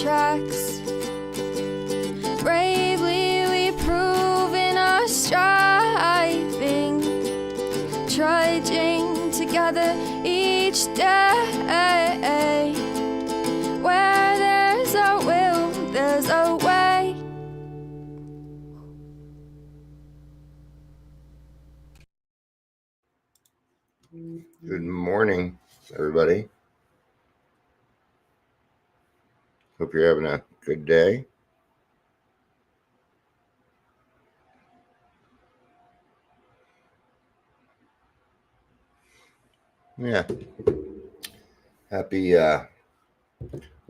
tracks. Bravely we prove in our striving, trudging together each day. Where there's a will, there's a way. Good morning, everybody. Hope you're having a good day. Yeah. Happy, what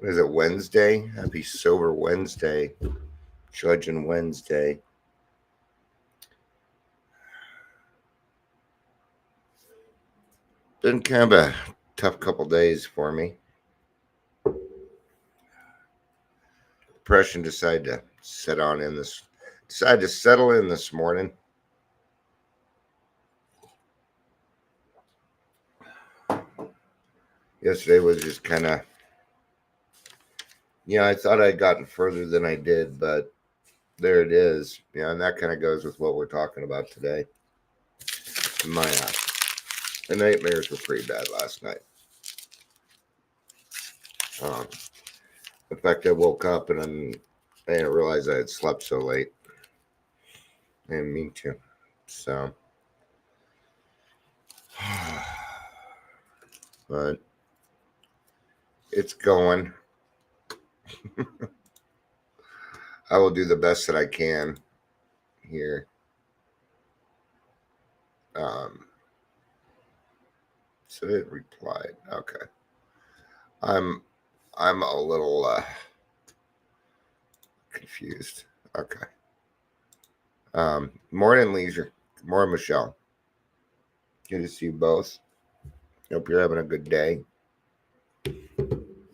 is it, Wednesday? Happy Sober Wednesday, Judging Wednesday. Been kind of a tough couple days for me. Depression decided to settle in this morning. Yesterday was just kind of, I thought I'd gotten further than I did, but there it is. And that kind of goes with what we're talking about today. The nightmares were pretty bad last night. In fact, I woke up and I didn't realize I had slept so late. I didn't mean to. So, but it's going. I will do the best that I can here. So it replied. Okay. I'm a little confused. Okay. Morning, Leisure. Morning, Michelle. Good to see you both. Hope you're having a good day.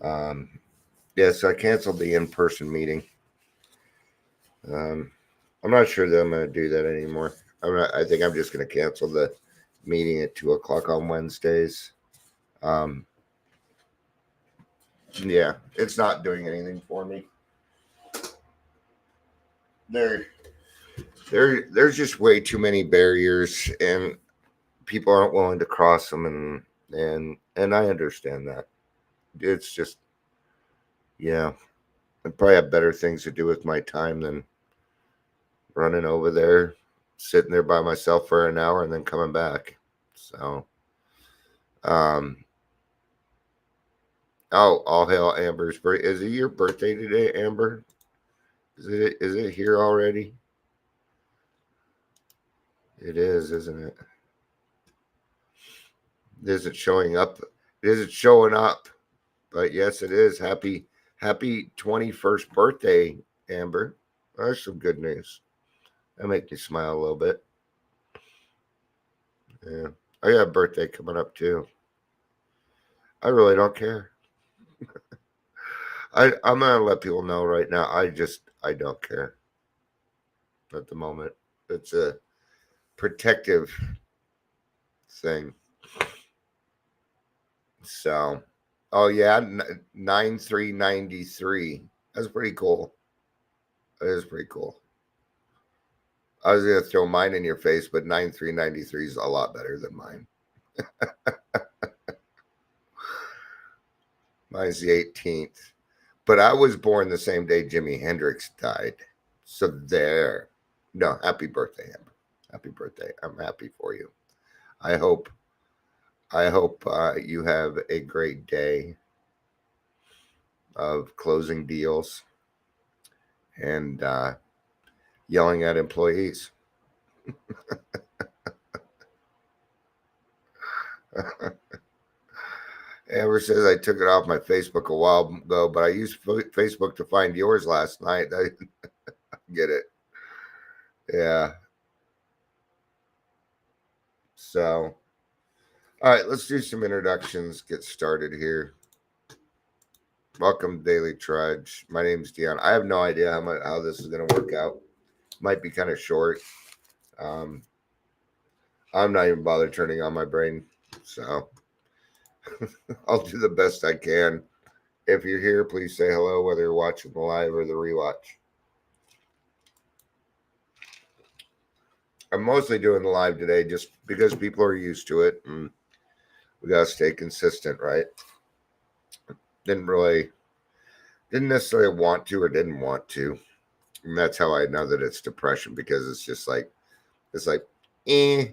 So I canceled the in-person meeting. I'm not sure that I'm going to do that anymore. I think I'm just going to cancel the meeting at 2:00 on Wednesdays. It's not doing anything for me. There's just way too many barriers, and people aren't willing to cross them, and I understand that. It's just, I probably have better things to do with my time than running over there, sitting there by myself for an hour, and then coming back. So, all hail Amber's birthday. Is it your birthday today, Amber? Is it here already? It is, isn't it? It isn't showing up. It isn't showing up. But yes, it is. Happy 21st birthday, Amber. That's some good news. That makes me smile a little bit. Yeah. I got a birthday coming up too. I really don't care. I'm gonna let people know right now. I don't care at the moment. It's a protective thing. So, 9393. That's pretty cool. That is pretty cool. I was gonna throw mine in your face, but 9393 is a lot better than mine. Mine's the 18th. But I was born the same day Jimi Hendrix died. So there. No, happy birthday, Amber. Happy birthday. I'm happy for you. I hope you have a great day of closing deals and yelling at employees. Amber says, I took it off my Facebook a while ago, but I used Facebook to find yours last night. I get it. Yeah. So, all right, let's do some introductions. Get started here. Welcome, Daily Trudge. My name's Dion. I have no idea how this is going to work out. Might be kind of short. I'm not even bothered turning on my brain, so I'll do the best I can If you're here, please say hello, whether you're watching the live or the rewatch. I'm mostly doing the live today just because people are used to it, and we gotta stay consistent, right? Didn't necessarily want to or didn't want to. And that's how I know that it's depression, because it's just like, it's like, eh,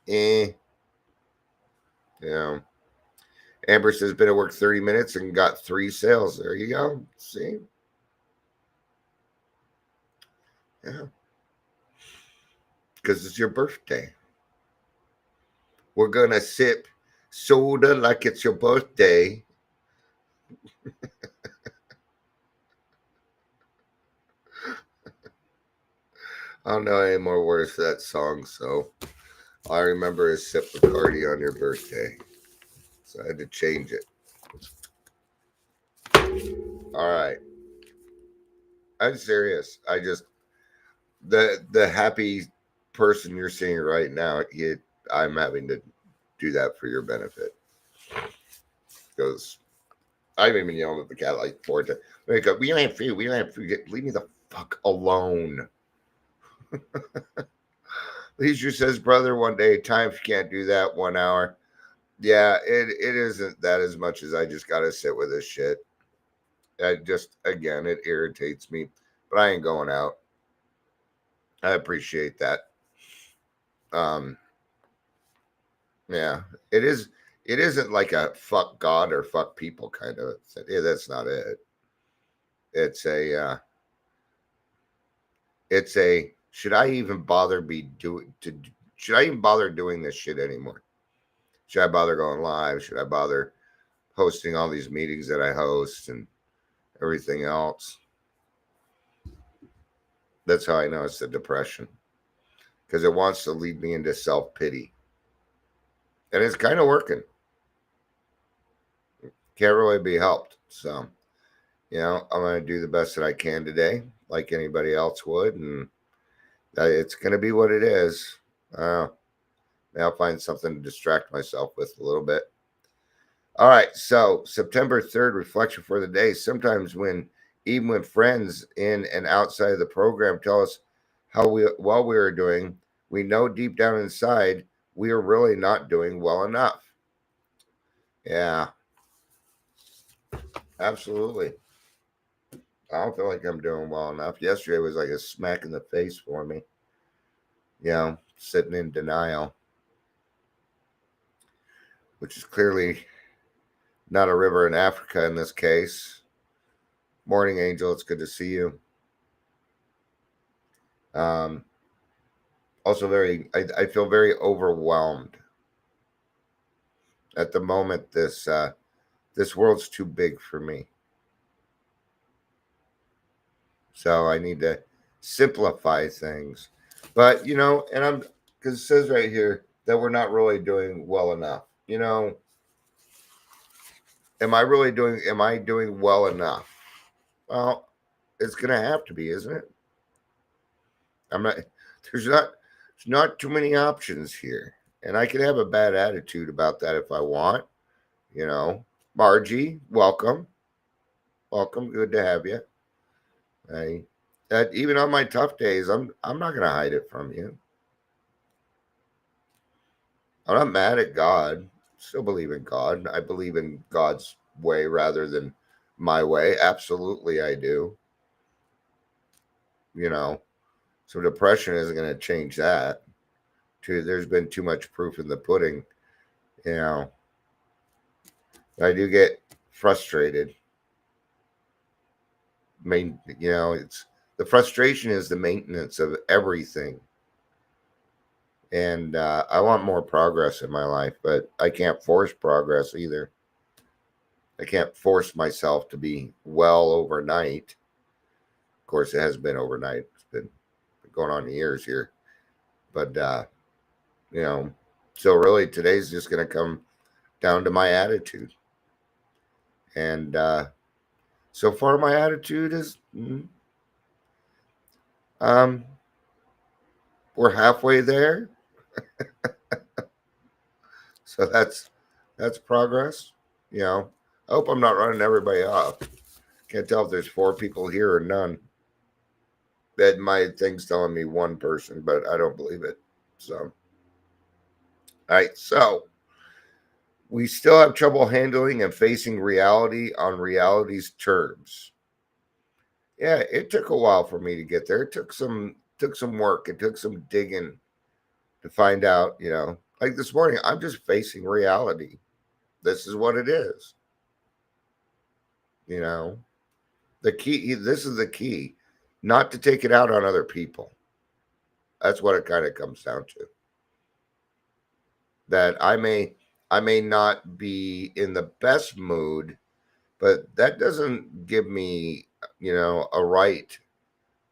eh, you know. Amber says, been at work 30 minutes and got 3 sales. There you go. See? Yeah. Because it's your birthday. We're going to sip soda like it's your birthday. I don't know any more words for that song, so all I remember is sip Bacardi on your birthday. So I had to change it. All right. I'm serious. I just, the happy person you're seeing right now, I'm having to do that for your benefit. Because I've even yelled at the cat like 4 times. We go, we don't have food. We don't have food. Leave me the fuck alone. Leisure says, brother, one day, time if you can't do that 1 hour. Yeah, it isn't that as much as I just got to sit with this shit. I just, again, it irritates me, but I ain't going out. I appreciate that. Yeah, it is. It isn't like a fuck God or fuck people kind of thing. Yeah, that's not it. It's a, should I even bother should I even bother doing this shit anymore? Should I bother going live? Should I bother hosting all these meetings that I host and everything else? That's how I know it's the depression, because it wants to lead me into self-pity, and it's kind of working. Can't really be helped. So, I'm going to do the best that I can today, like anybody else would, and it's going to be what it is. Maybe I'll find something to distract myself with a little bit. All right, so September 3rd, reflection for the day. Sometimes even when friends in and outside of the program tell us how well we are doing, we know deep down inside we are really not doing well enough. Yeah, absolutely. I don't feel like I'm doing well enough. Yesterday was like a smack in the face for me. Sitting in denial, which is clearly not a river in Africa in this case. Morning, Angel. It's good to see you. Also, I feel very overwhelmed at the moment. This world's too big for me, so I need to simplify things. But and because it says right here that we're not really doing well enough. Am I doing well enough? Well, it's gonna have to be, isn't it? I'm not. There's not too many options here, and I can have a bad attitude about that if I want. Margie, welcome, good to have you. Even on my tough days, I'm not gonna hide it from you. I'm not mad at God. Still believe in God. I believe in God's way rather than my way. Absolutely, I do. So depression isn't going to change that. There's been too much proof in the pudding. I do get frustrated. It's the frustration is the maintenance of everything. And I want more progress in my life, but I can't force progress either. I can't force myself to be well overnight. Of course, it has been overnight. It's been going on years here. But, so really today's just going to come down to my attitude. And so far, my attitude is, we're halfway there. So that's progress. I hope I'm not running everybody off. Can't tell if there's 4 people here or none. That my thing's telling me 1 person, but I don't believe it. So, all right. So we still have trouble handling and facing reality on reality's terms. Yeah, it took a while for me to get there. It took some work. It took some digging to find out, Like this morning, I'm just facing reality. This is what it is. You know, the key, this is the key, not to take it out on other people. That's what it kind of comes down to. That I may not be in the best mood, but that doesn't give me, a right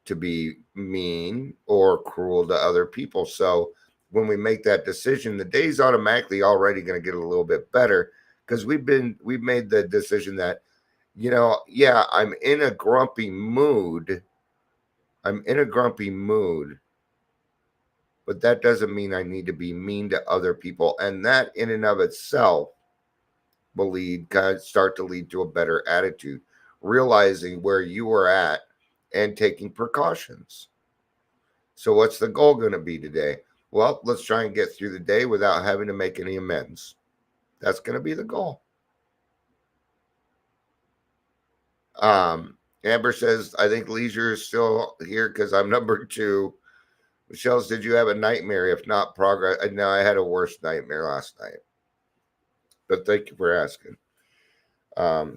to be mean or cruel to other people. So when we make that decision, the day's automatically already going to get a little bit better because we've made the decision that, yeah, I'm in a grumpy mood. But that doesn't mean I need to be mean to other people. And that in and of itself will start to lead to a better attitude, realizing where you are at and taking precautions. So what's the goal going to be today? Well, let's try and get through the day without having to make any amends. That's going to be the goal. Amber says, I think leisure is still here because I'm number 2. Michelle, did you have a nightmare? If not, progress. No, I had a worse nightmare last night. But thank you for asking. I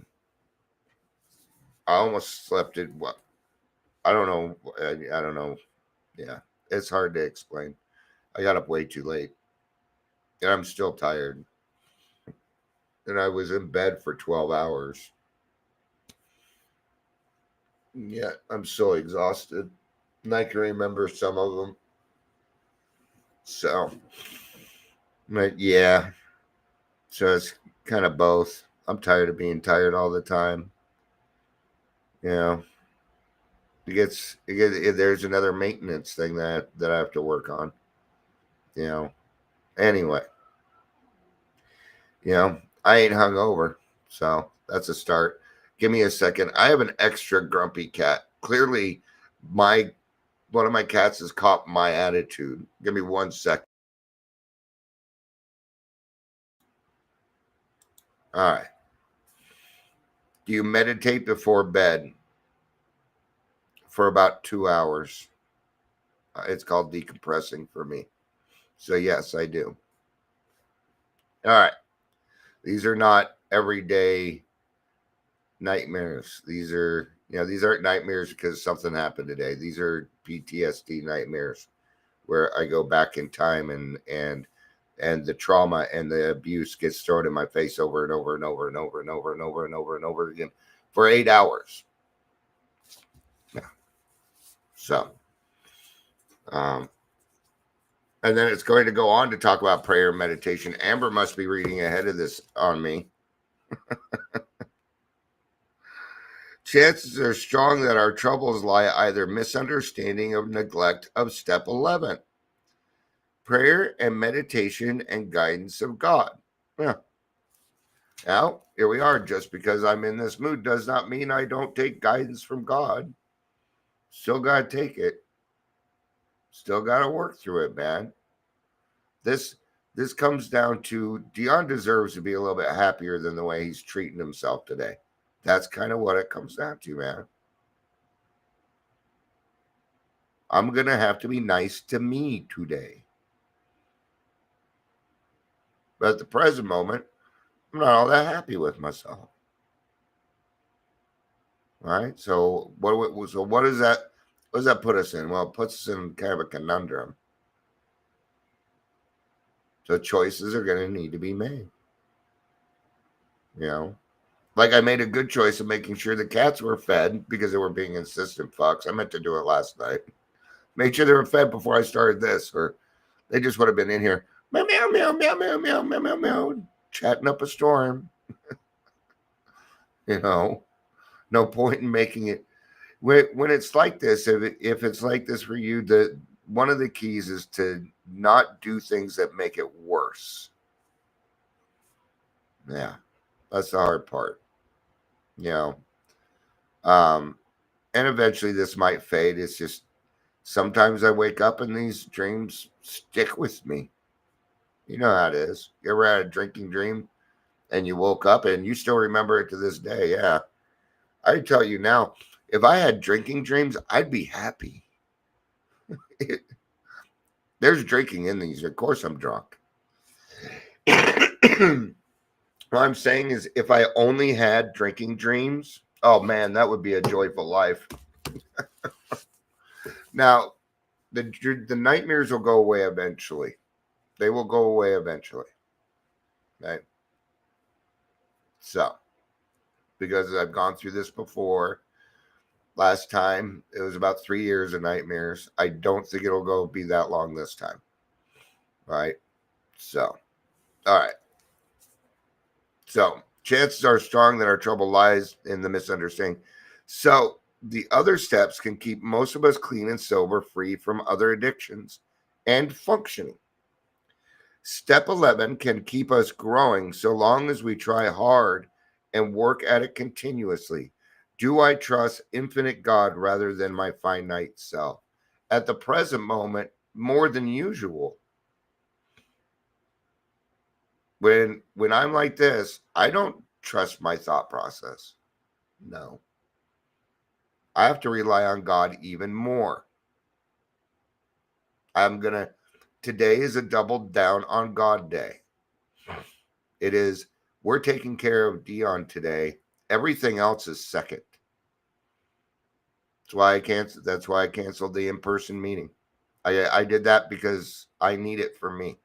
almost slept it. What? I don't know. I don't know. Yeah, it's hard to explain. I got up way too late, and I'm still tired. And I was in bed for 12 hours. Yeah, I'm so exhausted. And I can remember some of them. So, but yeah. So it's kind of both. I'm tired of being tired all the time. You know, there's another maintenance thing that I have to work on. Anyway, I ain't hungover, so that's a start. Give me a second. I have an extra grumpy cat. Clearly, one of my cats has caught my attitude. Give me 1 second. All right. Do you meditate before bed for about 2 hours? It's called decompressing for me. So yes, I do. All right. These are not everyday nightmares. These aren't nightmares because something happened today. These are PTSD nightmares where I go back in time and the trauma and the abuse gets thrown in my face over and over and over and over and over and over and over and over again for 8 hours. Yeah. So, and then it's going to go on to talk about prayer and meditation. Amber must be reading ahead of this on me. Chances are strong that our troubles lie either misunderstanding or neglect of step 11. Prayer and meditation and guidance of God. Yeah. Now, here we are. Just because I'm in this mood does not mean I don't take guidance from God. Still got to take it. Still got to work through it, man. This comes down to Dion deserves to be a little bit happier than the way he's treating himself today. That's kind of what it comes down to, man. I'm going to have to be nice to me today. But at the present moment, I'm not all that happy with myself. All right. So what does that put us in? Well, it puts us in kind of a conundrum. So choices are going to need to be made. Like I made a good choice of making sure the cats were fed because they were being insistent fucks. I meant to do it last night. Made sure they were fed before I started this, or they just would have been in here meow meow meow meow meow meow meow meow meow, chatting up a storm. No point in making it when it's like this. If it's like this for you, one of the keys is to not do things that make it worse. Yeah, that's the hard part. you know. Um, and eventually this might fade. It's just sometimes I wake up and these dreams stick with me. You know how it is. You ever had a drinking dream and you woke up and you still remember it to this day? Yeah. I tell you now, if I had drinking dreams, I'd be happy. There's drinking in these. Of course, I'm drunk. What I'm saying is, if I only had drinking dreams, oh man, that would be a joyful life. Now, the nightmares will go away eventually. They will go away eventually. Right? So, because I've gone through this before. Last time it was about 3 years of nightmares. I don't think it'll go be that long this time. Right? So, all right. So, chances are strong that our trouble lies in the misunderstanding. So, the other steps can keep most of us clean and sober, free from other addictions and functioning. Step 11 can keep us growing so long as we try hard and work at it continuously. Do I trust infinite God rather than my finite self? At the present moment, more than usual. When I'm like this, I don't trust my thought process. No. I have to rely on God even more. Today is a double down on God day. It is, we're taking care of Dion today. Everything else is second. That's why I canceled the in-person meeting. I did that because I need it for me.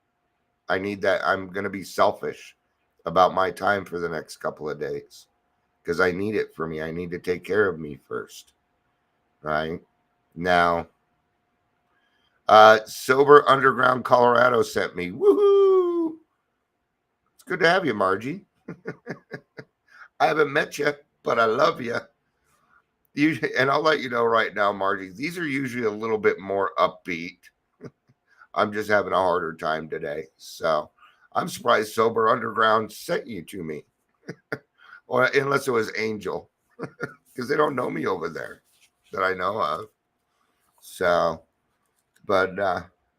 I need that. I'm going to be selfish about my time for the next couple of days because I need it for me. I need to take care of me first. Right? Now, Sober Underground Colorado sent me. Woohoo! It's good to have you, Margie. I haven't met you, but I love you. And I'll let you know right now, Margie, these are usually a little bit more upbeat. I'm just having a harder time today. So I'm surprised Sober Underground sent you to me. Or unless it was Angel, because they don't know me over there that I know of. So, but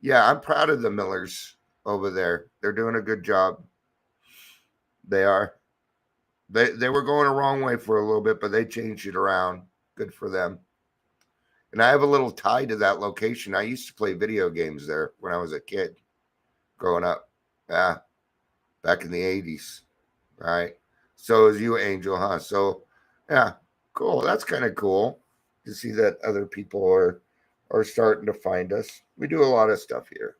yeah, I'm proud of the Millers over there. They're doing a good job. They are. They were going a wrong way for a little bit, but they changed it around. Good for them. And I have a little tie to that location. I used to play video games there when I was a kid growing up. Yeah, back in the 80s. Right. So is you, Angel, huh? So yeah, cool. That's kind of cool to see that other people are starting to find us. We do a lot of stuff here.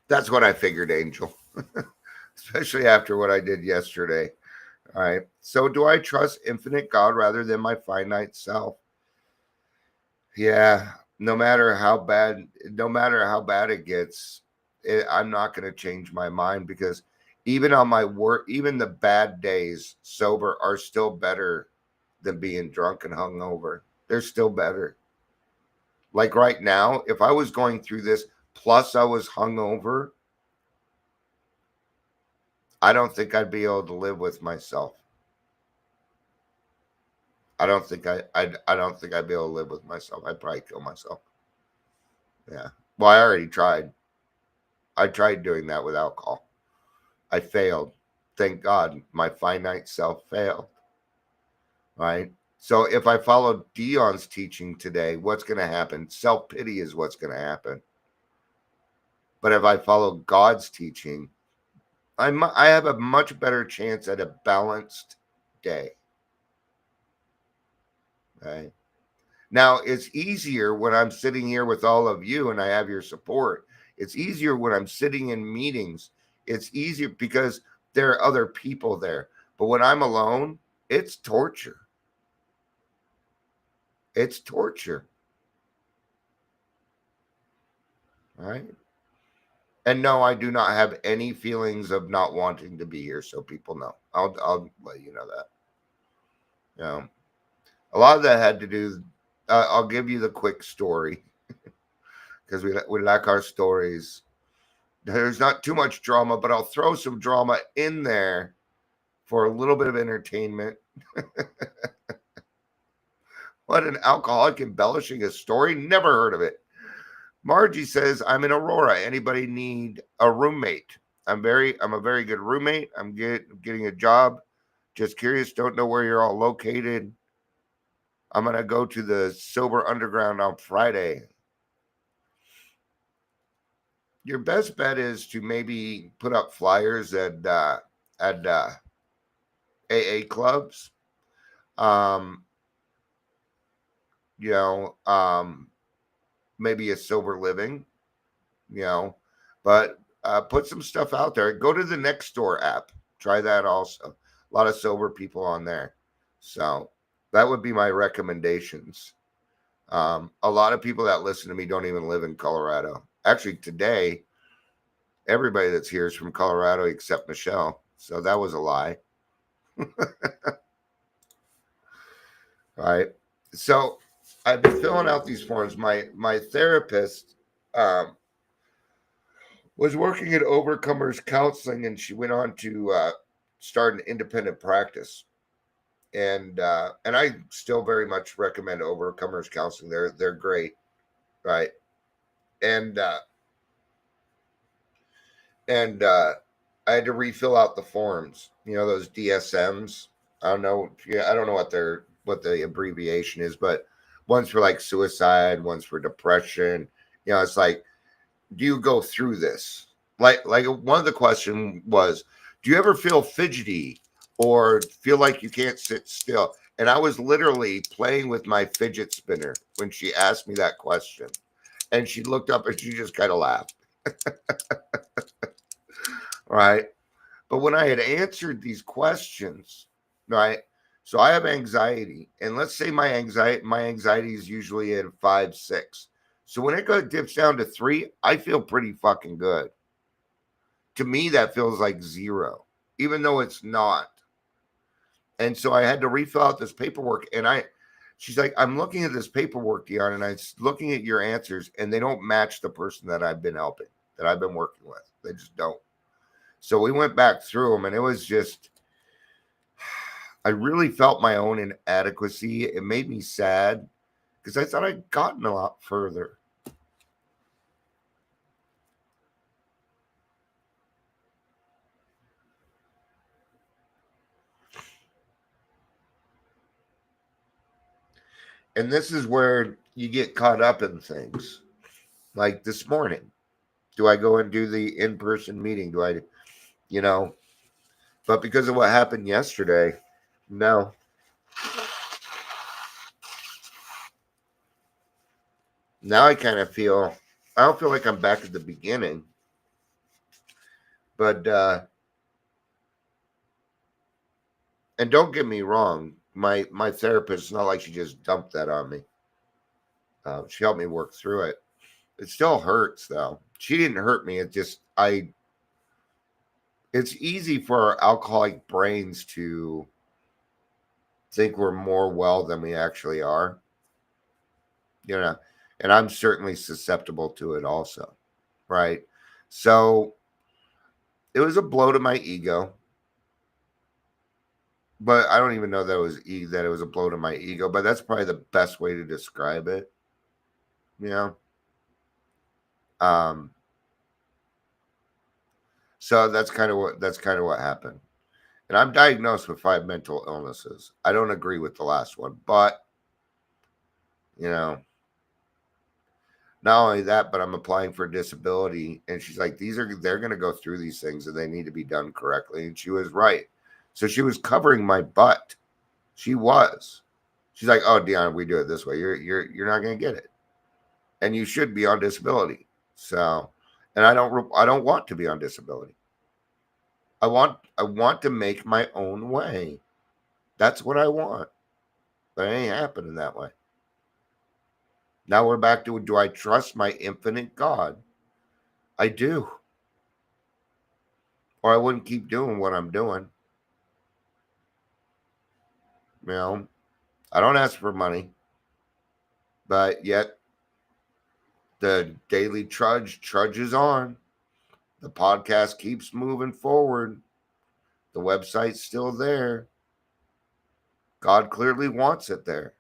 That's what I figured, Angel. Especially after what I did yesterday. All right. So do I trust infinite God rather than my finite self? Yeah. No matter how bad it gets, I'm not going to change my mind because even on my work, even the bad days sober are still better than being drunk and hungover. They're still better. Like right now, if I was going through this plus I was hungover, I don't think I'd be able to live with myself. I don't think I'd be able to live with myself. I'd probably kill myself. Yeah. Well, I already tried. I tried doing that with alcohol. I failed. Thank God my finite self failed. Right? So if I follow Dion's teaching today, what's going to happen? Self pity is what's going to happen. But if I follow God's teaching, I have a much better chance at a balanced day. Right? Now, it's easier when I'm sitting here with all of you and I have your support. It's easier when I'm sitting in meetings. It's easier because there are other people there. But when I'm alone, it's torture. It's torture. Right? And no, I do not have any feelings of not wanting to be here, so people know. I'll let you know that. A lot of that had to do. I'll give you the quick story because we like our stories. There's not too much drama, but I'll throw some drama in there for a little bit of entertainment. What, an alcoholic embellishing a story? Never heard of it. Margie says, I'm in Aurora. Anybody need a roommate? I'm a very good roommate. I'm getting a job. Just curious, don't know where you're all located. I'm gonna go to the Sober Underground on Friday. Your best bet is to maybe put up flyers at AA clubs. Um, you know, maybe a sober living, you know, but put some stuff out there. Go to the Nextdoor app. Try that also. A lot of sober people on there. So that would be my recommendations. A lot of people that listen to me don't even live in Colorado. Actually, today, everybody that's here is from Colorado except Michelle. So that was a lie. All right. So I've been filling out these forms. My therapist was working at Overcomers Counseling, and she went on to start an independent practice. And I still very much recommend Overcomers Counseling. They're great, right? And I had to refill out the forms. You know, those DSMs. I don't know. Yeah, I don't know what the abbreviation is, but one's for like suicide, one's for depression. You know, it's like, do you go through this? Like one of the question was, do you ever feel fidgety or feel like you can't sit still? And I was literally playing with my fidget spinner when she asked me that question. And she looked up and she just kind of laughed. Right. But when I had answered these questions, right? So I have anxiety. And let's say my anxiety is usually at 5, 6. So when it dips down to 3, I feel pretty fucking good. To me, that feels like 0, even though it's not. And so I had to refill out this paperwork. And she's like, I'm looking at this paperwork, Dion, and I'm looking at your answers, and they don't match the person that I've been helping, that I've been working with. They just don't. So we went back through them, and it was just, I really felt my own inadequacy. It made me sad because I thought I'd gotten a lot further. And this is where you get caught up in things. Like this morning, do I go and do the in-person meeting? Do I, you know, but because of what happened yesterday, no. Now I kind of feel, I don't feel like I'm back at the beginning, but, and don't get me wrong, my therapist, it's not like she just dumped that on me. She helped me work through it. It still hurts though. She didn't hurt me. It's easy for our alcoholic brains to think we're more well than we actually are, you know, and I'm certainly susceptible to it also. Right. So it was a blow to my ego, but I don't even know that it was a blow to my ego, but that's probably the best way to describe it. You know? Um, so that's kind of what happened. And I'm diagnosed with 5 mental illnesses. I don't agree with the last one, but you know, not only that, but I'm applying for disability. And she's like, they're going to go through these things and they need to be done correctly. And she was right. So she was covering my butt. She was. She's like, oh, Deanna, we do it this way. You're not going to get it. And you should be on disability. So, and I don't want to be on disability. I want to make my own way. That's what I want. But it ain't happening that way. Now we're back to, do I trust my infinite God? I do. Or I wouldn't keep doing what I'm doing. You know, I don't ask for money, but yet the daily trudges on. The podcast keeps moving forward. The website's still there. God clearly wants it there.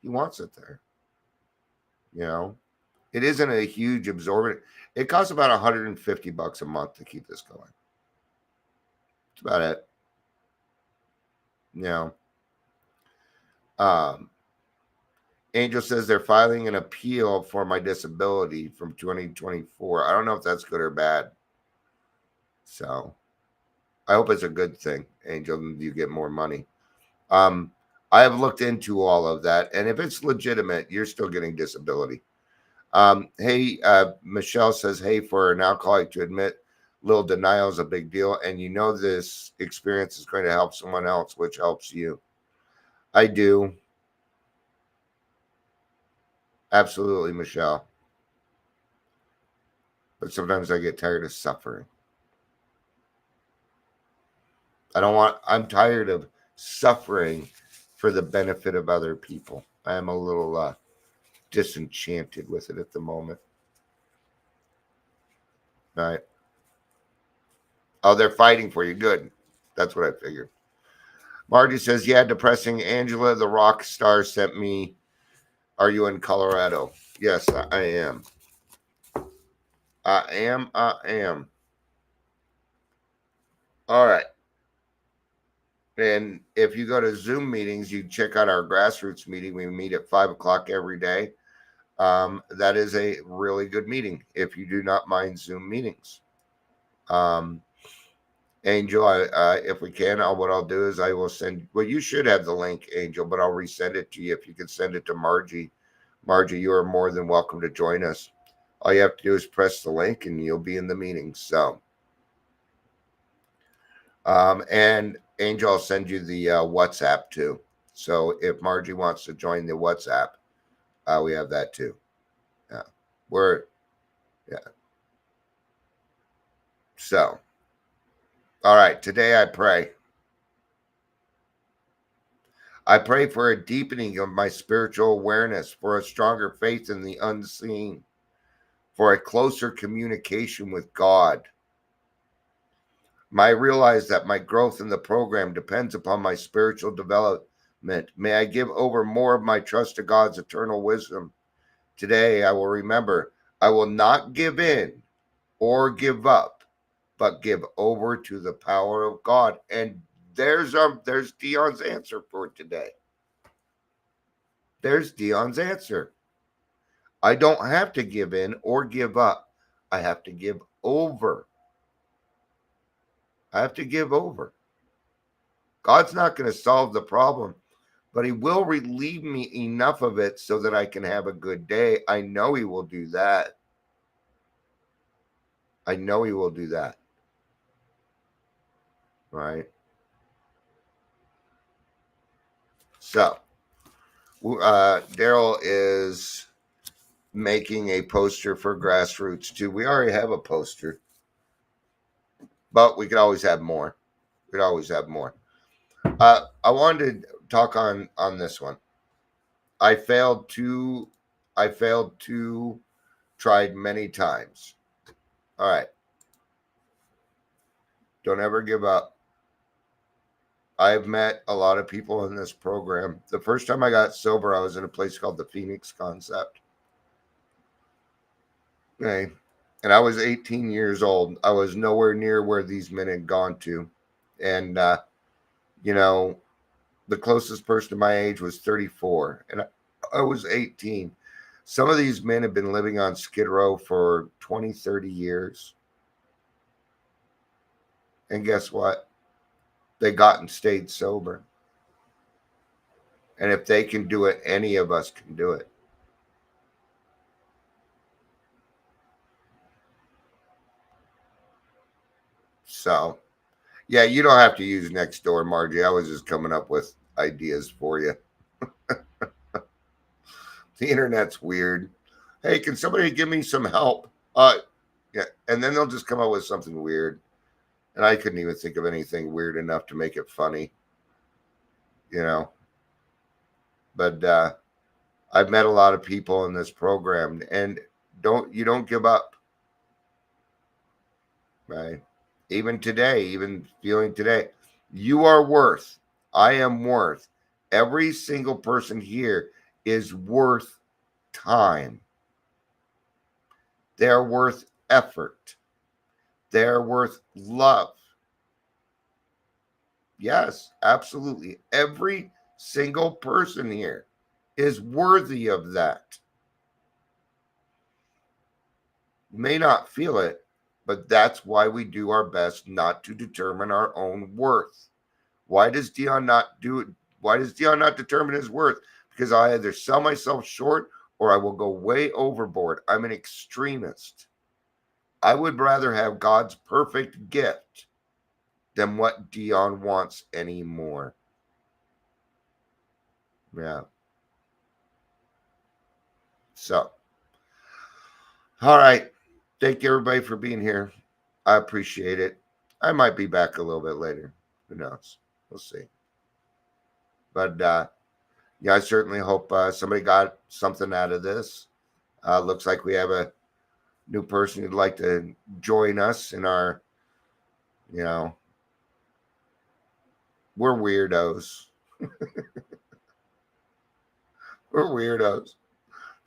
He wants it there. It isn't a huge absorbent. It costs about $150 a month to keep this going. That's about it. Um, Angel says they're filing an appeal for my disability from 2024. I don't know if that's good or bad. So I hope it's a good thing, Angel, and you get more money. I have looked into all of that, and if it's legitimate, you're still getting disability. Hey, Michelle says, hey, for an alcoholic to admit little denial is a big deal, and this experience is going to help someone else, which helps you. I do. Absolutely, Michelle. But sometimes I get tired of suffering. I'm tired of suffering for the benefit of other people. I am a little disenchanted with it at the moment. All right. Oh, they're fighting for you. Good. That's what I figured. Marty says, yeah, depressing. Angela, the rock star, sent me. Are you in Colorado? Yes, I am. I am. All right. And if you go to Zoom meetings, you check out our grassroots meeting. We meet at 5:00 every day. That is a really good meeting if you do not mind Zoom meetings. Angel, if we can, what I'll do is I will send. Well, you should have the link, Angel, but I'll resend it to you. If you can send it to Margie, you are more than welcome to join us. All you have to do is press the link, and you'll be in the meeting. So, and Angel, I'll send you the WhatsApp too. So if Margie wants to join the WhatsApp, we have that too. Yeah. So, all right. Today I pray. I pray for a deepening of my spiritual awareness, for a stronger faith in the unseen, for a closer communication with God. I realize that my growth in the program depends upon my spiritual development. May I give over more of my trust to God's eternal wisdom. Today I will remember I will not give in or give up, but give over to the power of God. And there's Dion's answer for today. There's Dion's answer. I don't have to give in or give up. I have to give over. I have to give over. God's not going to solve the problem, but he will relieve me enough of it so that I can have a good day. I know he will do that. I know he will do that. Right? So, Daryl is making a poster for Grassroots too. We already have a poster, but we could always have more. We'd always have more. I wanted to talk on this one. I failed to tried many times. All right. Don't ever give up. I've met a lot of people in this program. The first time I got sober, I was in a place called the Phoenix Concept. Okay. And I was 18 years old. I was nowhere near where these men had gone to. And, the closest person to my age was 34. And I was 18. Some of these men have been living on Skid Row for 20, 30 years. And guess what? They got and stayed sober. And if they can do it, any of us can do it. So, yeah, you don't have to use Nextdoor, Margie. I was just coming up with ideas for you. The internet's weird. Hey, can somebody give me some help? Yeah, and then they'll just come up with something weird. And I couldn't even think of anything weird enough to make it funny. But I've met a lot of people in this program, and you don't give up. Right? even today, even feeling today, you are worth, I am worth, every single person here is worth time. They're worth effort. They're worth love. Yes, absolutely. Every single person here is worthy of that. You may not feel it, but that's why we do our best not to determine our own worth. Why does Dion not do it? Why does Dion not determine his worth? Because I either sell myself short or I will go way overboard. I'm an extremist. I would rather have God's perfect gift than what Dion wants anymore. Yeah. So, all right. Thank you, everybody, for being here. I appreciate it. I might be back a little bit later. Who knows? We'll see. But yeah, I certainly hope somebody got something out of this. Looks like we have a new person who'd like to join us in our, you know, we're weirdos. We're weirdos.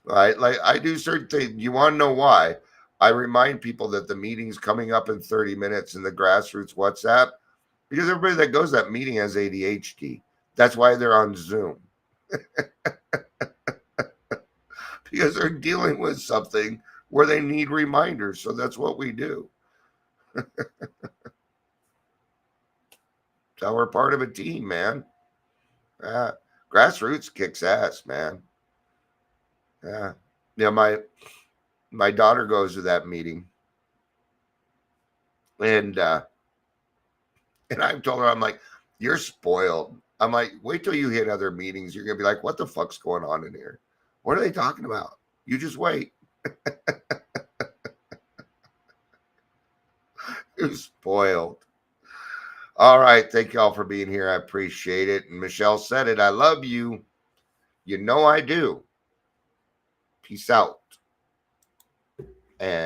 Right? Like I do certain things. You want to know why? I remind people that the meeting's coming up in 30 minutes in the grassroots WhatsApp because everybody that goes to that meeting has ADHD. That's why they're on Zoom. Because they're dealing with something where they need reminders. So that's what we do. So we're part of a team, man. Grassroots kicks ass, man. Yeah. Yeah, my daughter goes to that meeting. And I've told her, I'm like, you're spoiled. I'm like, wait till you hit other meetings. You're gonna be like, what the fuck's going on in here? What are they talking about? You just wait. You're spoiled. All right. Thank y'all for being here. I appreciate it. And Michelle said it. I love you. You know I do. Peace out. And